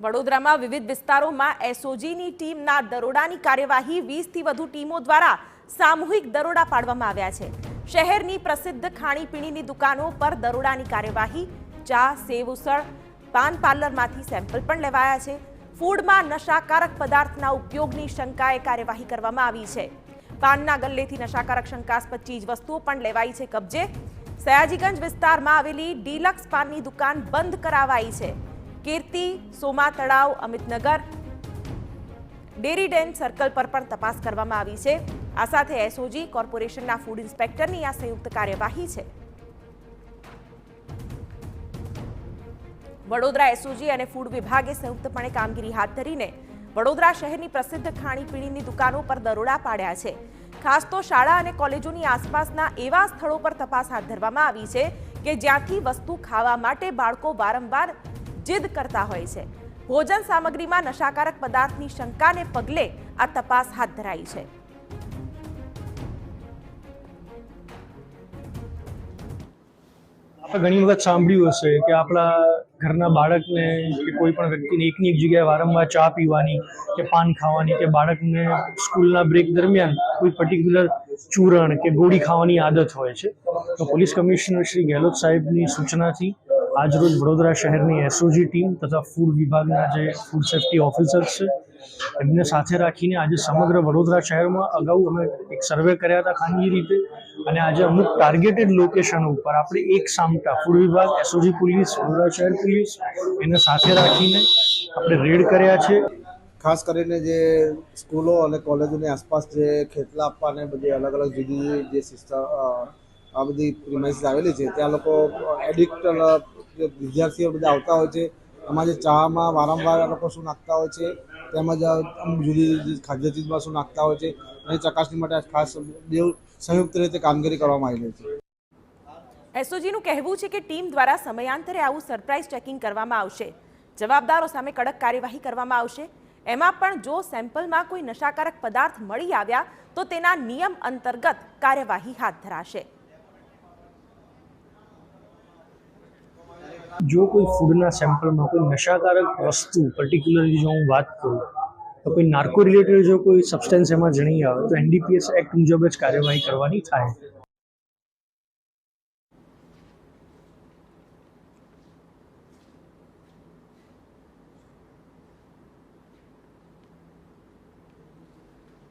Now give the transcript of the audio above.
વડોદરામાં વિવિધ વિસ્તારોમાં એસઓજીની ટીમના દરોડાની કાર્યવાહી 20થી વધુ ટીમો દ્વારા સામૂહિક દરોડા પાડવામાં આવ્યા છે। શહેરની પ્રસિદ્ધ ખાણીપીણીની દુકાનો પર દરોડાની કાર્યવાહી, ચા, સેવ ઉસળ, પાન પાર્લરમાંથી સેમ્પલ પણ લેવાયા છે। ફૂડમાં નશાકારક પદાર્થના ઉપયોગની શંકાએ કાર્યવાહી કરવામાં આવી છે। પાનના ગલ્લેથી નશાકારક શંકાસ્પદ ચીજ વસ્તુઓ પણ લેવાઈ છે કબજે। સયાજીગંજ વિસ્તારમાં આવેલી ડીલક્સ પાનની દુકાન બંધ કરાવાઈ છે। કીર્તિ, સોમા તળાવ, અમિતનગર, ડેરી ડેન સર્કલ પર પણ તપાસ કરવામાં આવી છે। આ સાથે એસઓજી કોર્પોરેશનના ફૂડ ઇન્સ્પેક્ટરની આ સંયુક્ત કાર્યવાહી છે। વડોદરા એસઓજી અને ફૂડ વિભાગે સંયુક્તપણે કામગીરી હાથ ધરીને વડોદરા શહેરની પ્રસિદ્ધ ખાણીપીણીની દુકાનો પર દરોડા પાડ્યા છે। ખાસ તો શાળા અને કોલેજોની આસપાસના એવા સ્થળો પર તપાસ હાથ ધરવામાં આવી છે કે જ્યાંથી વસ્તુ ખાવા માટે બાળકો વારંવાર जिद करता होय छे। भोजन सामग्रीमां नशाकारक पदार्थनी शंकाने पगले आ तपास हाथ धराई छे। घणी वखत सांभळ्युं हशे के आपणा घरना बाळकने के कोई पण व्यक्तिने एकनी एक जग्याए वारंवार चा पीवानी के पान खावानी के बाळकने स्कूलना ब्रेक दरमियान कोई पर्टिक्युलर चूरण के गोળી खावानी आदत होय छे। तो पोलीस कमिश्नर श्री गहलोत साहेबनी सूचनाथी आज रोज वडोदरा शहरनी एसओजी टीम तथा फूड विभागना जे फूड सेफ्टी ऑफिसर्स छे एमने साथे राखीने आज समग्र वडोदरा शहरमां अगाऊ अमे एक सर्वे कर्या हता खानगी रीते અને આજે અમુક ટાર્ગેટેડ લોકેશન ઉપર આપણે એક સામટા ફૂડ વિભાગ, એસઓજી પોલીસ, વડોદરા શહેર પોલીસ એને સાથે રાખીને આપણે રેડ કર્યા છે। ખાસ કરીને જે સ્કૂલો અને કોલેજોની આસપાસ જે ખેતલા આપવાને બધી અલગ અલગ જુદી જે સિસ્ટમ આ બધી પ્રિમાઇસીસ આવેલી છે ત્યાં લોકો એડિક્ટ વિદ્યાર્થીઓ બધા આવતા હોય છે। એમાં જે ચામાં વારંવાર લોકો શું નાખતા હોય છે તેમજ અમુક જુદી જુદી ખાદ્ય ચીજમાં શું નાખતા હોય છે એની ચકાસણી માટે ખાસ બે સંયુક્ત રીતે કામગીરી કરવામાં આવી છે। એસઓજીનું કહેવું છે કે ટીમ દ્વારા સમયાંતરે આવું સરપ્રાઇઝ ચેકિંગ કરવામાં આવશે। જવાબદારો સામે કડક કાર્યવાહી કરવામાં આવશે। એમાં પણ જો સેમ્પલમાં કોઈ નશાકારક પદાર્થ મળી આવ્યા તો તેના નિયમ અંતર્ગત કાર્યવાહી હાથ ધરાશે। જો કોઈ ફૂડના સેમ્પલમાં કોઈ નશાકારક વસ્તુ પર્ટિક્યુલરલી જો હું વાત કરું તો કોઈ નાર્કો રિલેટેડ જો કોઈ સબસ્ટન્સ એમાં જણી આવે તો એનડીપીએસ એક્ટ મુજબ જ કાર્યવાહી કરવાની થાય।